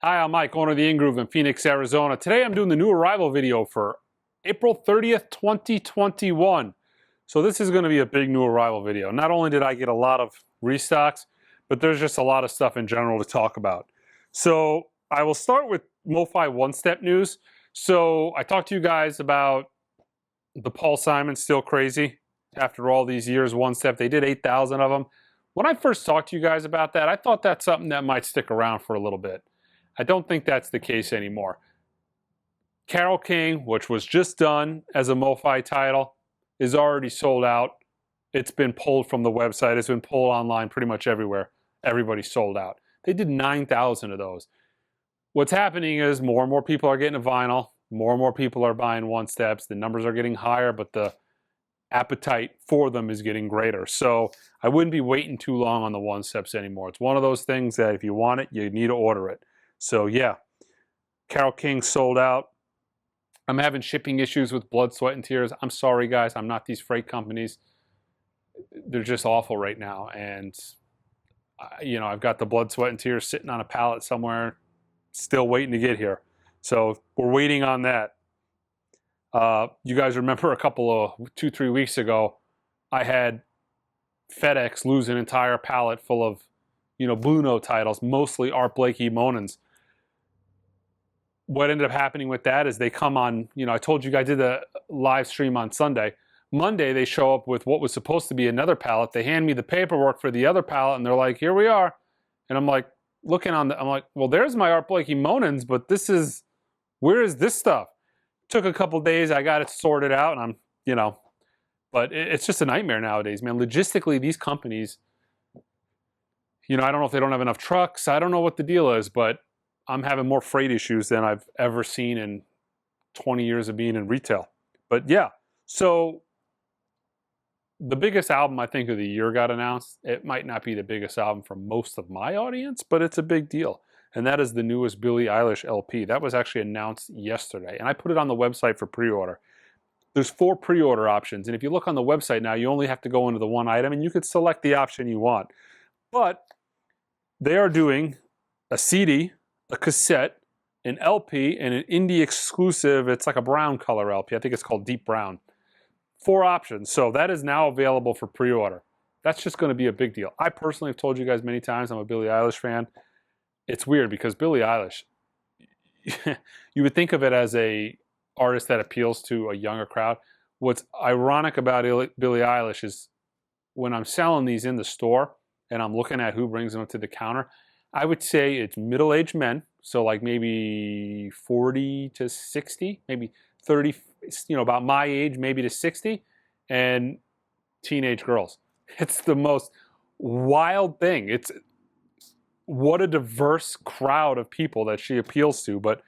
Hi, I'm Mike, owner of the In-Groove in Phoenix, Arizona. Today I'm doing the new arrival video for April 30th, 2021. So this is going to be a big new arrival video. Not only did I get a lot of restocks, but there's just a lot of stuff in general to talk about. So I will start with MoFi one-step news. So I talked to you guys about the Paul Simon Still Crazy. After all these years, one-step, they did 8,000 of them. When I first talked to you guys about that, I thought that's something that might stick around for a little bit. I don't think that's the case anymore. Carole King, which was just done as a MoFi title, is already sold out. It's been pulled from the website. It's been pulled online pretty much everywhere. Everybody's sold out. They did 9,000 of those. What's happening is more and more people are getting a vinyl. More and more people are buying one-steps. The numbers are getting higher, but the appetite for them is getting greater. So I wouldn't be waiting too long on the one-steps anymore. It's one of those things that if you want it, you need to order it. So yeah, Carole King sold out. I'm having shipping issues with blood, sweat, and tears. I'm sorry, guys. I'm not these freight companies. They're just awful right now. And, I've got the blood, sweat, and tears sitting on a pallet somewhere, still waiting to get here. So we're waiting on that. You guys remember a couple of 2-3 weeks ago, I had FedEx lose an entire pallet full of, Blue Note titles, mostly Art Blakey Monans. What ended up happening with that is they come on, I told you I did a live stream on Sunday. Monday, they show up with what was supposed to be another pallet. They hand me the paperwork for the other pallet, and they're like, here we are. And I'm like, I'm like, well, there's my Art Blakey Monans, but where is this stuff? Took a couple days. I got it sorted out, and but it's just a nightmare nowadays, man. Logistically, these companies, I don't know if they don't have enough trucks. I don't know what the deal is, but I'm having more freight issues than I've ever seen in 20 years of being in retail. But yeah, so the biggest album I think of the year got announced. It might not be the biggest album for most of my audience, but it's a big deal. And that is the newest Billie Eilish LP. That was actually announced yesterday. And I put it on the website for pre-order. There's 4 pre-order options. And if you look on the website now, you only have to go into the one item and you could select the option you want. But they are doing a CD, a cassette, an LP, and an indie exclusive. It's like a brown color LP. I think it's called Deep Brown. 4 options. So that is now available for pre-order. That's just going to be a big deal. I personally have told you guys many times I'm a Billie Eilish fan. It's weird because Billie Eilish, you would think of it as a artist that appeals to a younger crowd. What's ironic about Billie Eilish is when I'm selling these in the store and I'm looking at who brings them to the counter, I would say it's middle-aged men, so like maybe 40 to 60, maybe 30, about my age, maybe to 60, and teenage girls. It's the most wild thing. What a diverse crowd of people that she appeals to, but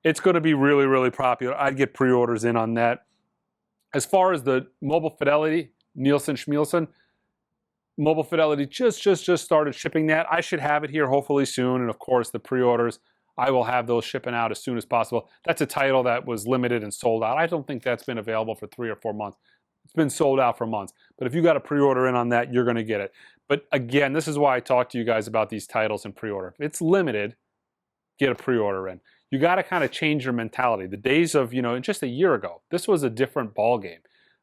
it's going to be really, really popular. I'd get pre-orders in on that. As far as the Mobile Fidelity, Nielsen Schmielsen, Mobile Fidelity just started shipping that. I should have it here hopefully soon. And of course, the pre-orders, I will have those shipping out as soon as possible. That's a title that was limited and sold out. I don't think that's been available for 3 or 4 months. It's been sold out for months. But if you got a pre-order in on that, you're going to get it. But again, this is why I talk to you guys about these titles and pre-order. If it's limited, get a pre-order in. You got to kind of change your mentality. The days of, just a year ago, this was a different ball game.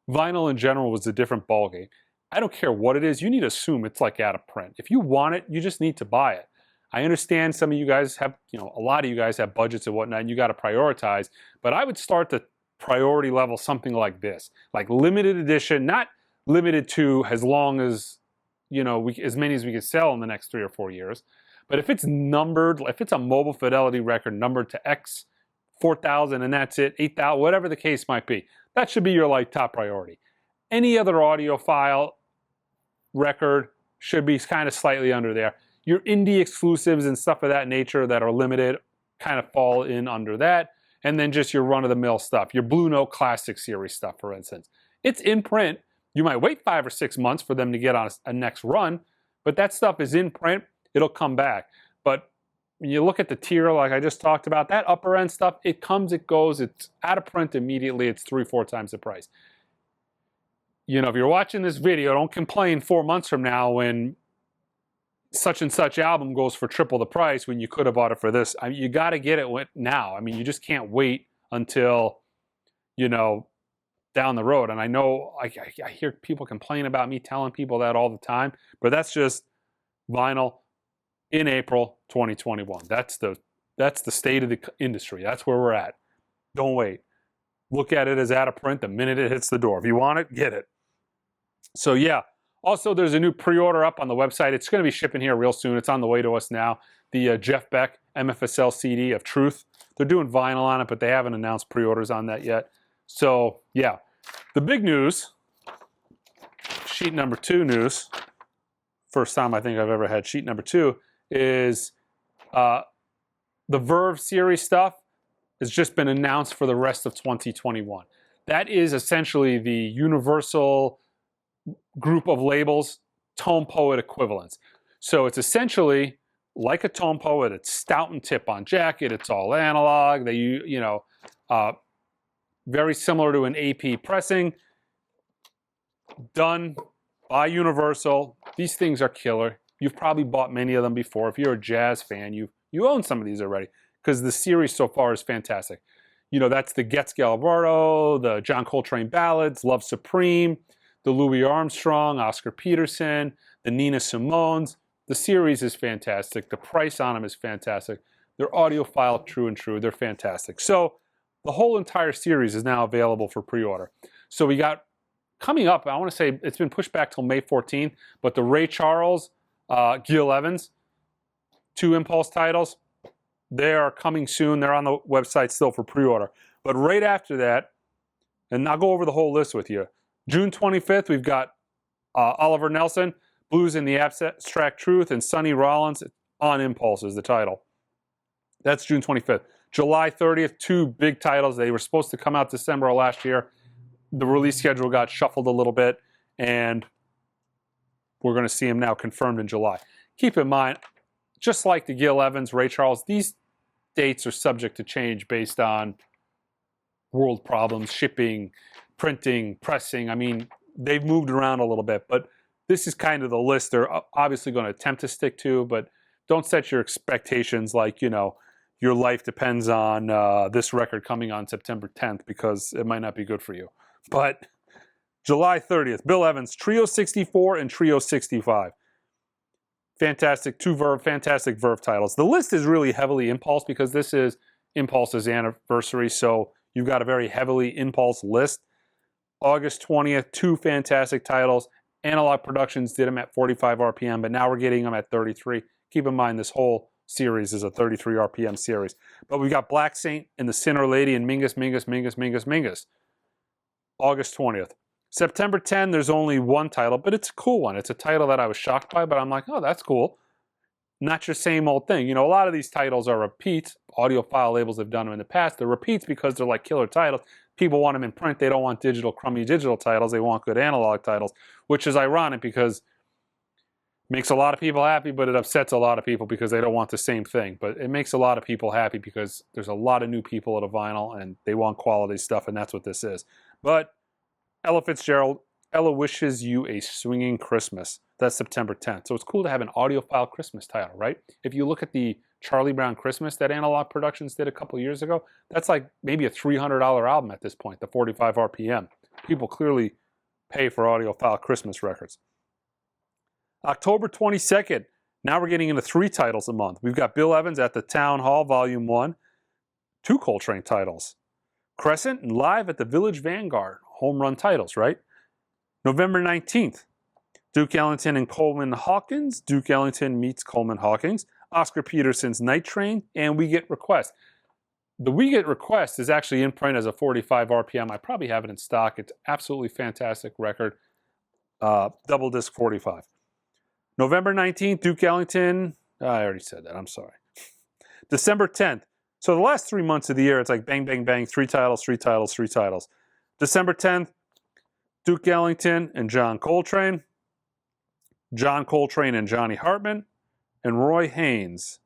Vinyl in general was a different ball game. I don't care what it is. You need to assume it's like out of print. If you want it, you just need to buy it. I understand some of you guys have, a lot of you guys have budgets and whatnot, and you got to prioritize. But I would start the priority level something like this, like limited edition, not limited to as long as, as many as we could sell in the next 3 or 4 years. But if it's numbered, if it's a Mobile Fidelity record numbered to X 4,000 and that's it, 8,000, whatever the case might be, that should be your top priority. Any other audiophile record should be kind of slightly under there. Your indie exclusives and stuff of that nature that are limited kind of fall in under that. And then just your run-of-the-mill stuff, your Blue Note Classic Series stuff, for instance. It's in print. You might wait 5 or 6 months for them to get on a next run, but that stuff is in print. It'll come back. But when you look at the tier, like I just talked about, that upper end stuff, it comes, it goes, it's out of print immediately. It's 3-4 times the price. If you're watching this video, don't complain 4 months from now when such and such album goes for triple the price when you could have bought it for this. I mean, you got to get it now. I mean, you just can't wait until, down the road. And I know I hear people complain about me telling people that all the time, but that's just vinyl in April 2021. That's the state of the industry. That's where we're at. Don't wait. Look at it as out of print the minute it hits the door. If you want it, get it. So yeah. Also, there's a new pre-order up on the website. It's going to be shipping here real soon. It's on the way to us now. The Jeff Beck MFSL CD of Truth. They're doing vinyl on it, but they haven't announced pre-orders on that yet. So yeah, the big news, sheet number 2 news, first time I think I've ever had sheet number 2, is the Verve series stuff has just been announced for the rest of 2021. That is essentially the universal group of labels, tone poet equivalents. So it's essentially like a tone poet. It's stout and tip on jacket. It's all analog. They, very similar to an AP pressing, done by Universal. These things are killer. You've probably bought many of them before. If you're a jazz fan, you own some of these already because the series so far is fantastic. That's the Getz Galvardo, the John Coltrane ballads, Love Supreme, the Louis Armstrong, Oscar Peterson, the Nina Simones. The series is fantastic. The price on them is fantastic. They're audiophile, true and true. They're fantastic. So the whole entire series is now available for pre-order. So we got coming up, I want to say it's been pushed back till May 14th, but the Ray Charles, Gil Evans, 2 Impulse titles, they are coming soon. They're on the website still for pre-order. But right after that, and I'll go over the whole list with you, June 25th, we've got Oliver Nelson, Blues in the Abstract Truth, and Sonny Rollins, On Impulse is the title. That's June 25th. July 30th, 2 big titles. They were supposed to come out December of last year. The release schedule got shuffled a little bit, and we're going to see them now confirmed in July. Keep in mind, just like the Gil Evans, Ray Charles, these dates are subject to change based on world problems, shipping, printing, pressing. I mean, they've moved around a little bit, but this is kind of the list they're obviously going to attempt to stick to, but don't set your expectations like, your life depends on this record coming on September 10th because it might not be good for you. But July 30th, Bill Evans, Trio 64 and Trio 65. Fantastic, fantastic Verve titles. The list is really heavily Impulse because this is Impulse's anniversary, so you've got a very heavily Impulse list. August 20th, 2 fantastic titles. Analog Productions did them at 45 RPM, but now we're getting them at 33. Keep in mind, this whole series is a 33 RPM series. But we've got Black Saint and the Sinner Lady and Mingus, Mingus, Mingus, Mingus, Mingus. August 20th. September 10, there's only 1 title, but it's a cool one. It's a title that I was shocked by, but I'm like, oh, that's cool. Not your same old thing. A lot of these titles are repeats. Audiophile labels have done them in the past. They're repeats because they're like killer titles. People want them in print. They don't want crummy digital titles. They want good analog titles, which is ironic because it makes a lot of people happy, but it upsets a lot of people because they don't want the same thing. But it makes a lot of people happy because there's a lot of new people at a vinyl and they want quality stuff, and that's what this is. But Ella Fitzgerald, Ella Wishes You a Swinging Christmas. That's September 10th. So it's cool to have an audiophile Christmas title, right? If you look at the Charlie Brown Christmas that Analog Productions did a couple years ago, that's like maybe a $300 album at this point, the 45 RPM. People clearly pay for audiophile Christmas records. October 22nd, now we're getting into 3 titles a month. We've got Bill Evans at the Town Hall, Volume 1, 2 Coltrane titles. Crescent and Live at the Village Vanguard, home run titles, right? November 19th, Duke Ellington and Coleman Hawkins. Duke Ellington meets Coleman Hawkins. Oscar Peterson's Night Train, and We Get Request. The We Get Request is actually in print as a 45 RPM. I probably have it in stock. It's absolutely fantastic record. Double disc 45. November 19th, Duke Ellington. I already said that. I'm sorry. December 10th. So the last 3 months of the year, it's like bang, bang, bang, 3 titles, 3 titles, 3 titles. December 10th, Duke Ellington and John Coltrane. John Coltrane and Johnny Hartman. And Roy Haynes,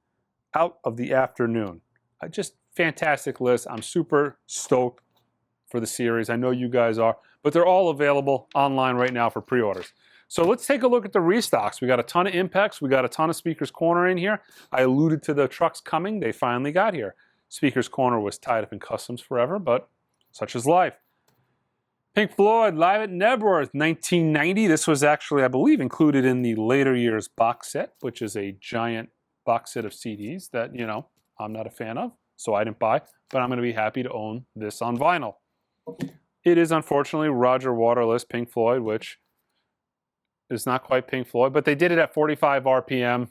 Out of the Afternoon. Just fantastic list. I'm super stoked for the series. I know you guys are. But they're all available online right now for pre-orders. So let's take a look at the restocks. We got a ton of Impex. We got a ton of Speaker's Corner in here. I alluded to the trucks coming. They finally got here. Speaker's Corner was tied up in customs forever, but such is life. Pink Floyd, Live at Nebworth, 1990. This was actually, I believe, included in the later years box set, which is a giant box set of CDs that, you know, I'm not a fan of, so I didn't buy, but I'm going to be happy to own this on vinyl. It is, unfortunately, Roger Waterless Pink Floyd, which is not quite Pink Floyd, but they did it at 45 RPM.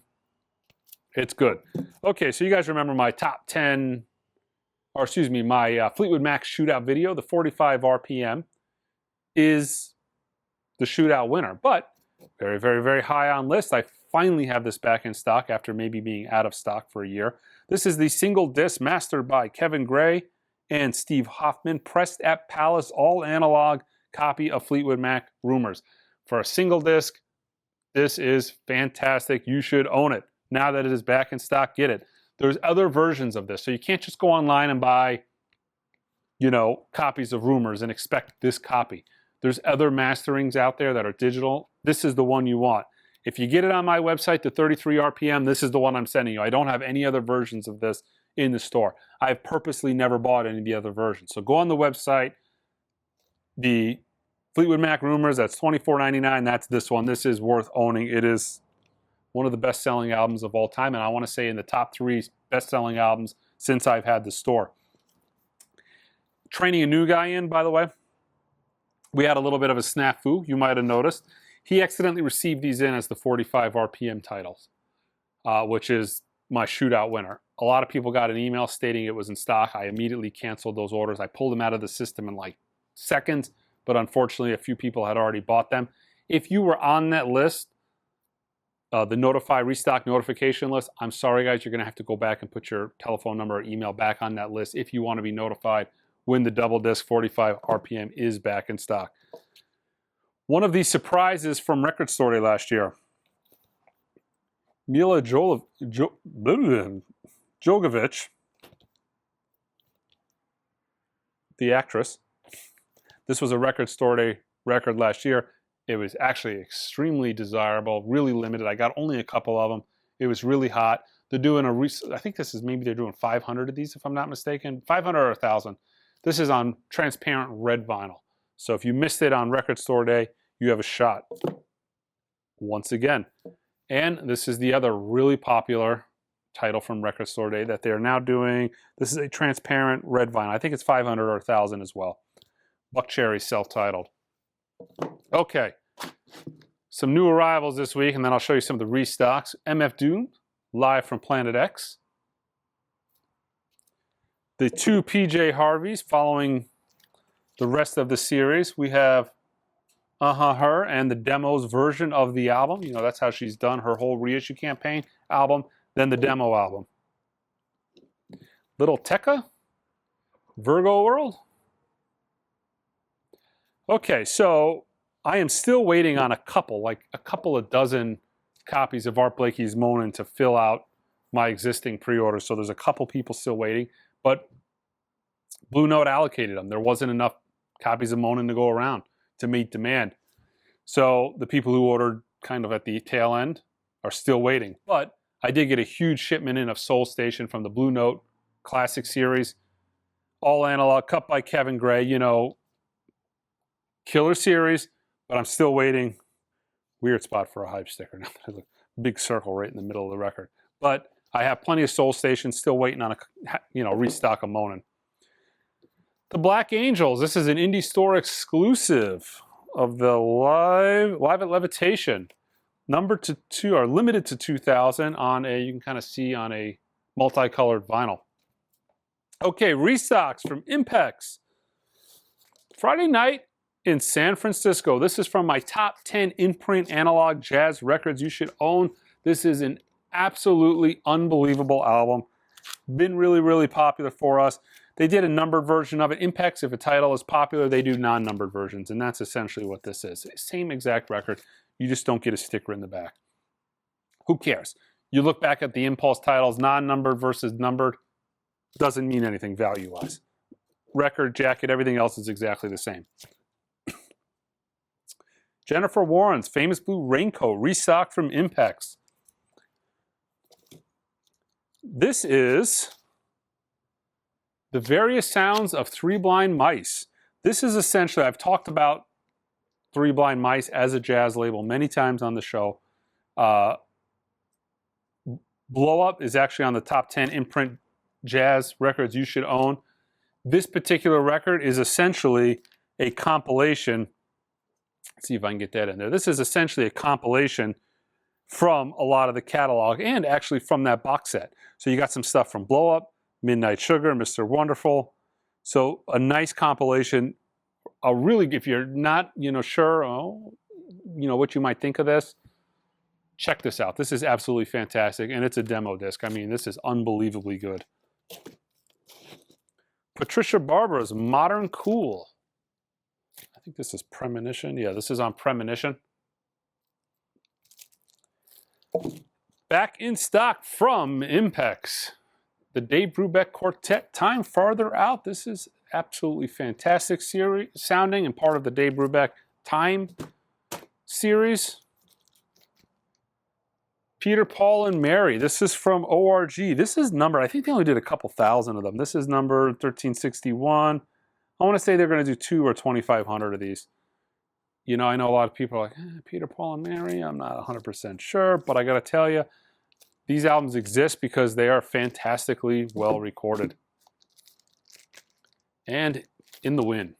It's good. Okay, so you guys remember my top 10, or excuse me, my Fleetwood Mac shootout video. The 45 RPM is the shootout winner, but very, very, very high on list. I finally have this back in stock after maybe being out of stock for a year. This is the single disc mastered by Kevin Gray and Steve Hoffman, pressed at Palace, all analog copy of Fleetwood Mac Rumors. For a single disc, this is fantastic. You should own it. Now that it is back in stock, get it. There's other versions of this, so you can't just go online and buy, you know, copies of Rumors and expect this copy. There's other masterings out there that are digital. This is the one you want. If you get it on my website, the 33 RPM, this is the one I'm sending you. I don't have any other versions of this in the store. I've purposely never bought any of the other versions. So go on the website. The Fleetwood Mac Rumors, that's $24.99. That's this one. This is worth owning. It is one of the best-selling albums of all time, and I want to say in the top 3 best-selling albums since I've had the store. Training a new guy in, by the way. We had a little bit of a snafu, you might have noticed. He accidentally received these in as the 45 RPM titles, which is my shootout winner. A lot of people got an email stating it was in stock. I immediately canceled those orders. I pulled them out of the system in like seconds, but unfortunately a few people had already bought them. If you were on that list, the notify restock notification list, I'm sorry guys, you're going to have to go back and put your telephone number or email back on that list if you want to be notified when the double disc 45 RPM is back in stock. One of the surprises from Record Store Day last year, Mila Jovovich, the actress. This was a Record Store Day record last year. It was actually extremely desirable, really limited. I got only a couple of them. It was really hot. They're doing I think this is maybe they're doing 500 of these if I'm not mistaken. 500 or 1,000. This is on transparent red vinyl. So if you missed it on Record Store Day, you have a shot once again. And this is the other really popular title from Record Store Day that they're now doing. This is a transparent red vinyl. I think it's 500 or 1,000 as well. Buck Cherry, self-titled. Okay, some new arrivals this week, and then I'll show you some of the restocks. MF Doom, live from Planet X. The 2 PJ Harveys following the rest of the series. We have Her and the demos version of the album. You know, that's how she's done her whole reissue campaign album, then the demo album. Little Tekka, Virgo World. Okay, so I am still waiting on a couple of dozen copies of Art Blakey's Moanin' to fill out my existing pre-orders. So there's a couple people still waiting, but Blue Note allocated them. There wasn't enough copies of Moanin' to go around to meet demand. So the people who ordered kind of at the tail end are still waiting. But I did get a huge shipment in of Soul Station from the Blue Note Classic Series. All analog, cut by Kevin Gray, you know, killer series, but I'm still waiting. Weird spot for a hype sticker. Now there's a big circle right in the middle of the record. But I have plenty of Soul Stations still waiting on a restock of Moanin'. The Black Angels. This is an indie store exclusive of the Live at Levitation. Numbered to 2 or limited to 2,000 on a, you can kind of see on a multicolored vinyl. Okay, restocks from Impex. Friday night in San Francisco. This is from my top 10 in-print analog jazz records you should own. This is an absolutely unbelievable album. Been really, really popular for us. They did a numbered version of it. Impex, if a title is popular, they do non-numbered versions, and that's essentially what this is. Same exact record. You just don't get a sticker in the back. Who cares? You look back at the Impulse titles, non-numbered versus numbered, doesn't mean anything value-wise. Record, jacket, everything else is exactly the same. Jennifer Warren's Famous Blue Raincoat, restocked from Impex. This is The Various Sounds of Three Blind Mice. This is essentially, I've talked about Three Blind Mice as a jazz label many times on the show. Blow Up is actually on the top 10 imprint jazz records you should own. This particular record is essentially a compilation. Let's see if I can get that in there. This is essentially a compilation from a lot of the catalog and actually from that box set. So you got some stuff from Blow Up, Midnight Sugar, Mr. Wonderful. So a nice compilation. Really, if you're not, sure, what you might think of this, check this out. This is absolutely fantastic, and it's a demo disc. I mean, this is unbelievably good. Patricia Barber's Modern Cool. I think this is Premonition. Yeah, this is on Premonition. Back in stock from Impex, the Dave Brubeck Quartet, Time Farther Out. This is absolutely fantastic sounding and part of the Dave Brubeck Time series. Peter, Paul, and Mary. This is from ORG. This is number, I think they only did a couple thousand of them. This is number 1361. I want to say they're going to do 2 or 2,500 of these. I know a lot of people are like, Peter, Paul, and Mary. I'm not 100% sure, but I got to tell you, these albums exist because they are fantastically well recorded. And In the Wind,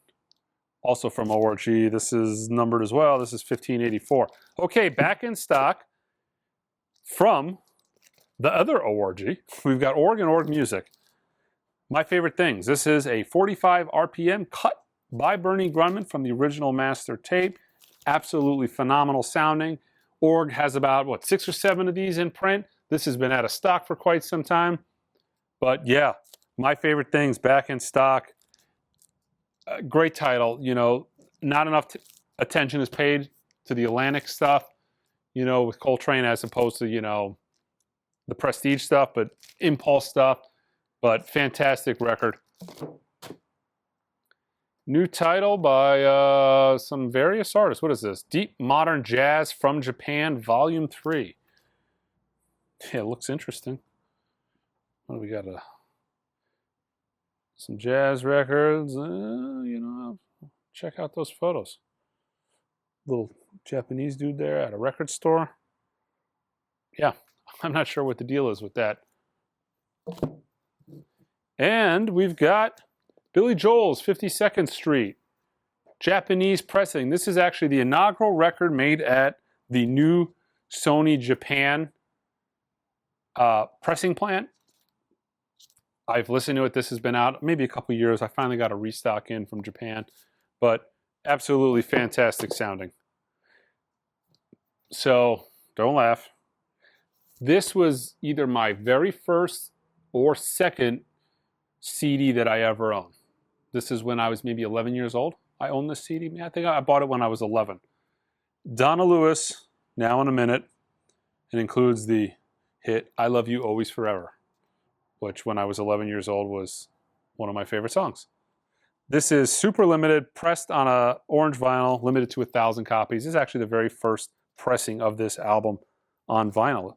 also from ORG. This is numbered as well. This is 1584. Okay, back in stock from the other ORG. We've got Org and Org Music. My Favorite Things. This is a 45 RPM cut by Bernie Grundman from the original master tape. Absolutely phenomenal sounding. Org has about, 6 or 7 of these in print. This has been out of stock for quite some time. But yeah, My Favorite Things back in stock. Great title. Not enough attention is paid to the Atlantic stuff, with Coltrane as opposed to, the Prestige stuff, but Impulse stuff. But fantastic record. New title by some various artists. What is this? Deep Modern Jazz from Japan, Volume 3. Yeah, it looks interesting. What do we got? Some jazz records. Check out those photos. Little Japanese dude there at a record store. Yeah, I'm not sure what the deal is with that. And we've got Billy Joel's 52nd Street, Japanese pressing. This is actually the inaugural record made at the new Sony Japan pressing plant. I've listened to it. This has been out maybe a couple years. I finally got a restock in from Japan, but absolutely fantastic sounding. So don't laugh. This was either my very first or second CD that I ever owned. This is when I was maybe 11 years old. I owned this CD. I think I bought it when I was 11. Donna Lewis, Now in a Minute. It includes the hit I Love You Always Forever, which when I was 11 years old was one of my favorite songs. This is super limited, pressed on a orange vinyl, limited to 1,000 copies. This is actually the very first pressing of this album on vinyl.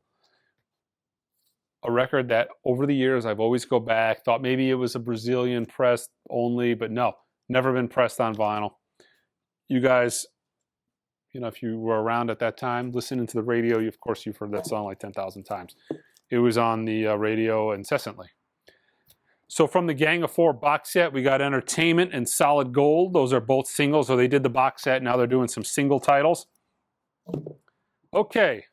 A record that over the years I've always go back, thought maybe it was a Brazilian press only, but no, never been pressed on vinyl. You guys, if you were around at that time, listening to the radio, of course you've heard that song like 10,000 times. It was on the radio incessantly. So from the Gang of Four box set, we got Entertainment and Solid Gold. Those are both singles, so they did the box set. Now they're doing some single titles. Okay.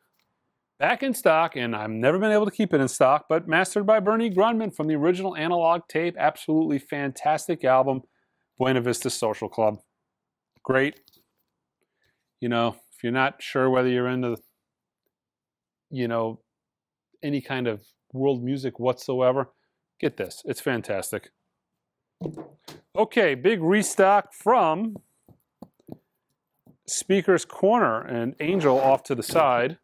Back in stock, and I've never been able to keep it in stock, but mastered by Bernie Grundman from the original analog tape. Absolutely fantastic album, Buena Vista Social Club. Great. If you're not sure whether you're into, any kind of world music whatsoever, get this. It's fantastic. Okay, big restock from Speaker's Corner, and Angel off to the side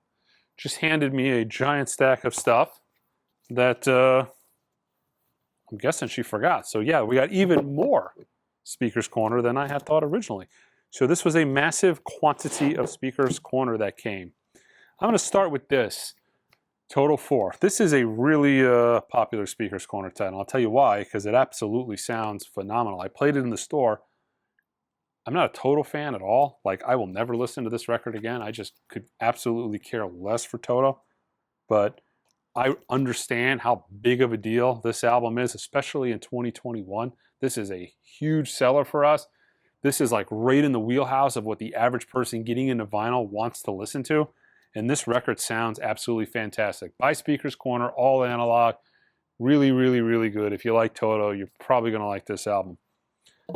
just handed me a giant stack of stuff that I'm guessing she forgot. So yeah, we got even more Speaker's Corner than I had thought originally. So this was a massive quantity of Speaker's Corner that came. I'm going to start with this. Total 4. This is a really popular Speaker's Corner title. I'll tell you why, because it absolutely sounds phenomenal. I played it in the store. I'm not a Toto fan at all. Like, I will never listen to this record again. I just could absolutely care less for Toto. But I understand how big of a deal this album is, especially in 2021. This is a huge seller for us. This is like right in the wheelhouse of what the average person getting into vinyl wants to listen to. And this record sounds absolutely fantastic. By Speaker's Corner, all analog. Really, really, really good. If you like Toto, you're probably going to like this album.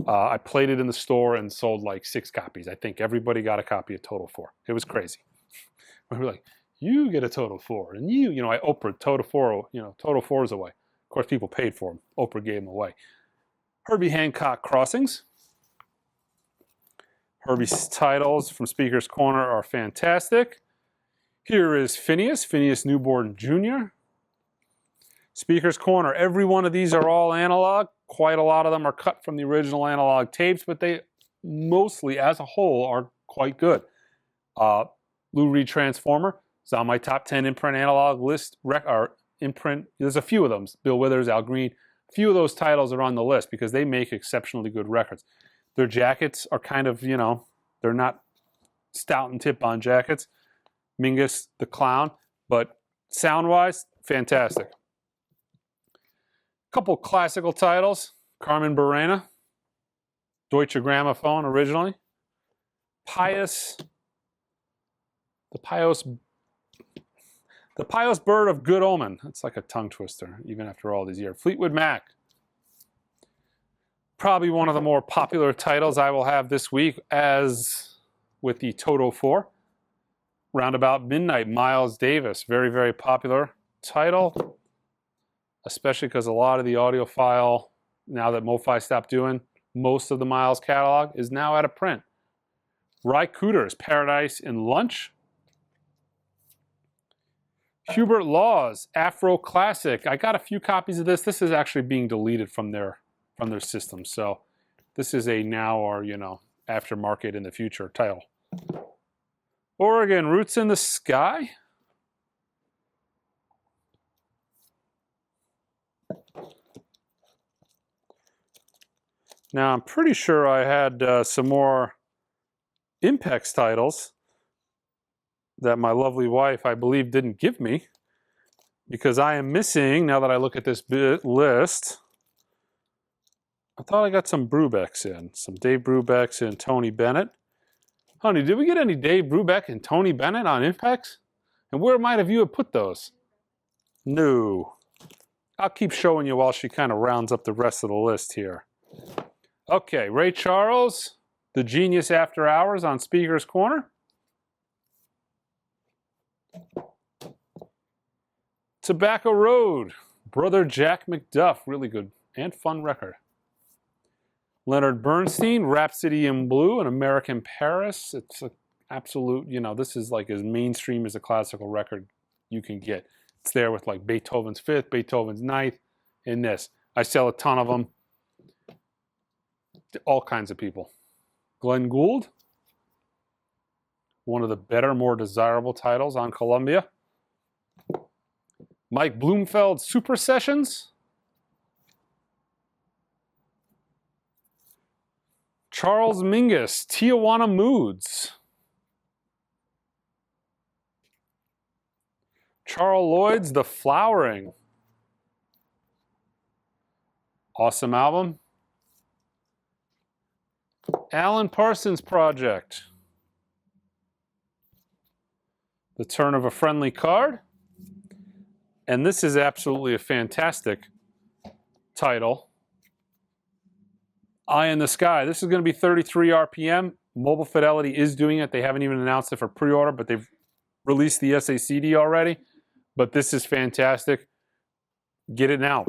I played it in the store and sold like 6 copies. I think everybody got a copy of Toto 4. It was crazy. We were like, you get a Toto 4. And you know, I Oprah'd Toto 4, Toto 4s away. Of course, people paid for them. Oprah gave them away. Herbie Hancock Crossings. Herbie's titles from Speaker's Corner are fantastic. Here is Phineas Newborn Jr. Speaker's Corner. Every one of these are all analog. Quite a lot of them are cut from the original analog tapes, but they mostly, as a whole, are quite good. Lou Reed Transformer is on my top 10 imprint analog list. There's a few of them. Bill Withers, Al Green. A few of those titles are on the list because they make exceptionally good records. Their jackets are kind of, they're not stout and tip-on jackets. Mingus the Clown, but sound-wise, fantastic. Couple classical titles. Carmen Burana, Deutsche Grammophon originally. The Pious Bird of Good Omen. That's like a tongue twister, even after all these years. Fleetwood Mac. Probably one of the more popular titles I will have this week, as with the Toto 4. Roundabout Midnight, Miles Davis. Very, very popular title, especially because a lot of the audiophile, now that MoFi stopped doing most of the Miles catalog, is now out of print. Ry Cooder's Paradise in Lunch. Hubert Law's Afro Classic. I got a few copies of this. This is actually being deleted from their system. So this is a now or, aftermarket in the future title. Oregon Roots in the Sky. Now, I'm pretty sure I had some more Impex titles that my lovely wife, I believe, didn't give me, because I am missing, now that I look at this list, I thought I got some Brubecks in. Some Dave Brubecks and Tony Bennett. Honey, did we get any Dave Brubeck and Tony Bennett on Impex? And where might have you have put those? No. I'll keep showing you while she kind of rounds up the rest of the list here. Okay, Ray Charles, The Genius After Hours on Speaker's Corner. Tobacco Road, Brother Jack McDuff, really good and fun record. Leonard Bernstein, Rhapsody in Blue, An American Paris. It's an absolute, this is like as mainstream as a classical record you can get. It's there with like Beethoven's Fifth, Beethoven's Ninth, and this. I sell a ton of them. All kinds of people. Glenn Gould, one of the better, more desirable titles on Columbia. Mike Bloomfeld, Super Sessions. Charles Mingus, Tijuana Moods. Charles Lloyd's The Flowering. Awesome album. Alan Parsons Project. The Turn of a Friendly Card. And this is absolutely a fantastic title. Eye in the Sky. This is going to be 33 RPM. Mobile Fidelity is doing it. They haven't even announced it for pre-order, but they've released the SACD already. But this is fantastic. Get it now.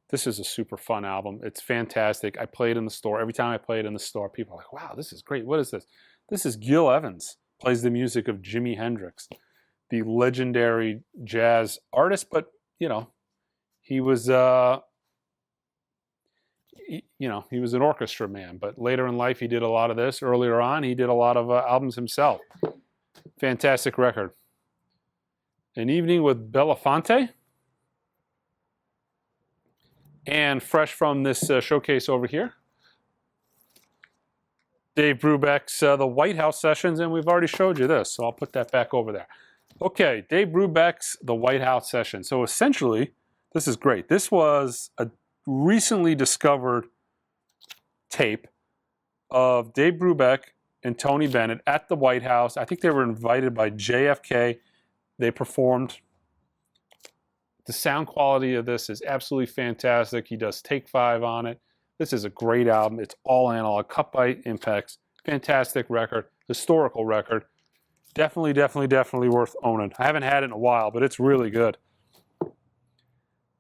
This is a super fun album. It's fantastic. I play it in the store. Every time I play it in the store, people are like, wow, this is great. What is this? This is Gil Evans. Plays the music of Jimi Hendrix, the legendary jazz artist. But, he was... you know, he was an orchestra man, but later in life he did a lot of this. Earlier on, he did a lot of albums himself. Fantastic record. An Evening with Belafonte. And fresh from this showcase over here, Dave Brubeck's The White House Sessions, and we've already showed you this, so I'll put that back over there. Okay, Dave Brubeck's The White House Sessions. So essentially, this is great. This was a recently discovered tape of Dave Brubeck and Tony Bennett at the White House. I think they were invited by JFK. They performed. The sound quality of this is absolutely fantastic. He does Take 5 on it. This is a great album. It's all analog, cut by Impex. Fantastic record, historical record. Definitely, definitely, definitely worth owning. I haven't had it in a while, but it's really good. I'm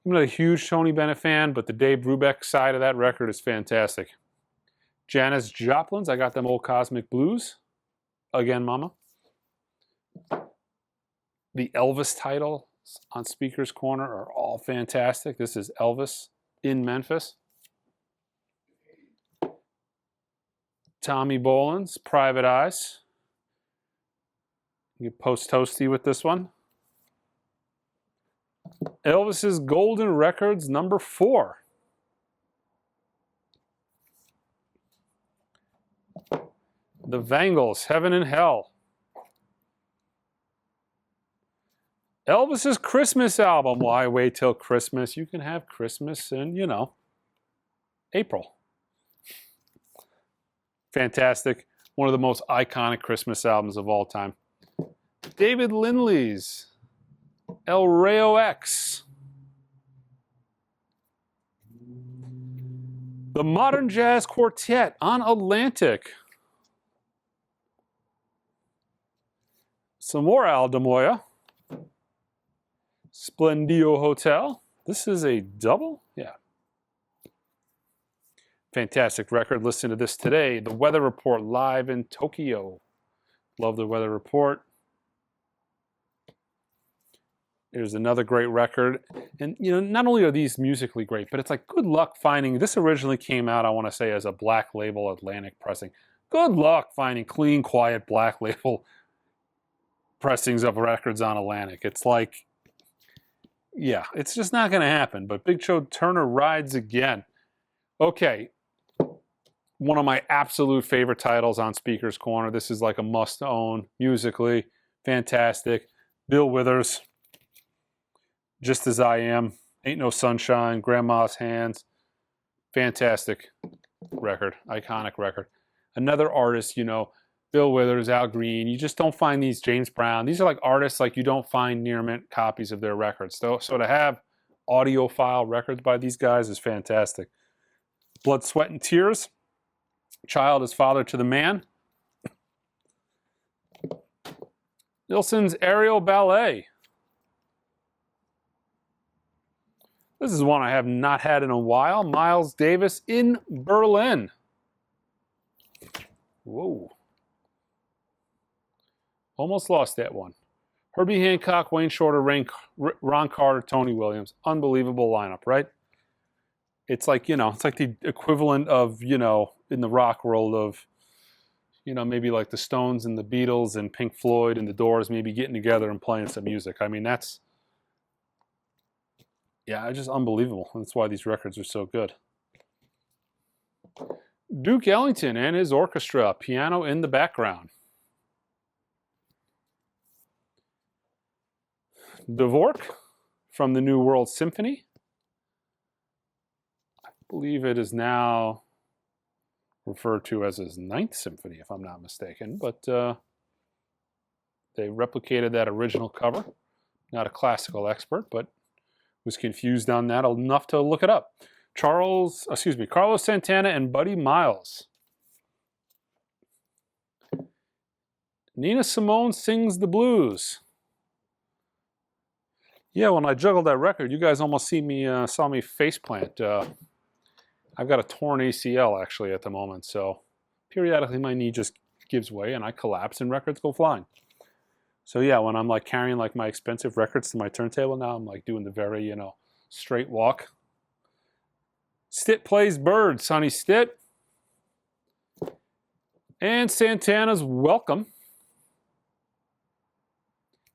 not a huge Tony Bennett fan, but the Dave Brubeck side of that record is fantastic. Janis Joplin's, I got them old Cosmic Blues. Again, mama. The Elvis title on Speaker's Corner are all fantastic. This is Elvis in Memphis. Tommy Bolin's Private Eyes. You post toasty with this one. Elvis's Golden Records number 4. The Vangles, Heaven and Hell. Elvis's Christmas album. Why wait till Christmas? You can have Christmas in, you know, April. Fantastic. One of the most iconic Christmas albums of all time. David Lindley's El Rayo X. The Modern Jazz Quartet on Atlantic. Some more Al Di Meola. Splendio Hotel. This is a double? Yeah. Fantastic record. Listen to this today. The Weather Report live in Tokyo. Love the Weather Report. Here's another great record. And, you know, not only are these musically great, but it's like good luck finding, this originally came out, I want to say, as a Black Label Atlantic pressing. Good luck finding clean, quiet Black Label pressings of records on Atlantic. It's like, yeah, it's just not going to happen. But Big Joe Turner rides again. Okay, one of my absolute favorite titles on Speaker's Corner. This is like a must-own musically. Fantastic. Bill Withers, Just As I Am, Ain't No Sunshine, Grandma's Hands. Fantastic record, iconic record. Another artist, you know, Bill Withers, Al Green. You just don't find these, James Brown. These are like artists like you don't find near mint copies of their records. So to have audiophile records by these guys is fantastic. Blood, Sweat, and Tears. Child is Father to the Man. Nilsson's Aerial Ballet. This is one I have not had in a while. Miles Davis in Berlin. Whoa. Almost lost that one. Herbie Hancock, Wayne Shorter, Ron Carter, Tony Williams. Unbelievable lineup, right? It's like, you know, it's like the equivalent of, you know, in the rock world of, you know, maybe like the Stones and the Beatles and Pink Floyd and the Doors maybe getting together and playing some music. I mean, that's, yeah, just unbelievable. That's why these records are so good. Duke Ellington and his orchestra, piano in the background. Dvorak from the New World Symphony. I believe it is now referred to as his 9th symphony, if I'm not mistaken, but they replicated that original cover. Not a classical expert, but was confused on that enough to look it up. Carlos Santana and Buddy Miles. Nina Simone Sings the Blues. Yeah, when I juggled that record, you guys almost saw me faceplant. I've got a torn ACL actually at the moment, so periodically my knee just gives way and I collapse and records go flying. So yeah, when I'm like carrying like my expensive records to my turntable now, I'm like doing the very, you know, straight walk. Stitt Plays Bird, Sonny Stitt. And Santana's Welcome.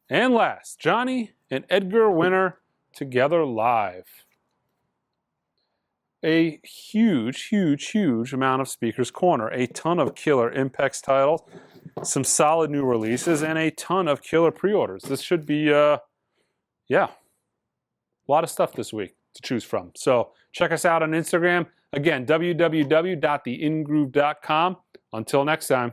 And last, Johnny and Edgar Winter together live. A huge, huge, huge amount of Speaker's Corner. A ton of killer Impex titles, some solid new releases, and a ton of killer pre-orders. This should be, yeah, a lot of stuff this week to choose from. So check us out on Instagram. Again, www.theingroove.com. Until next time.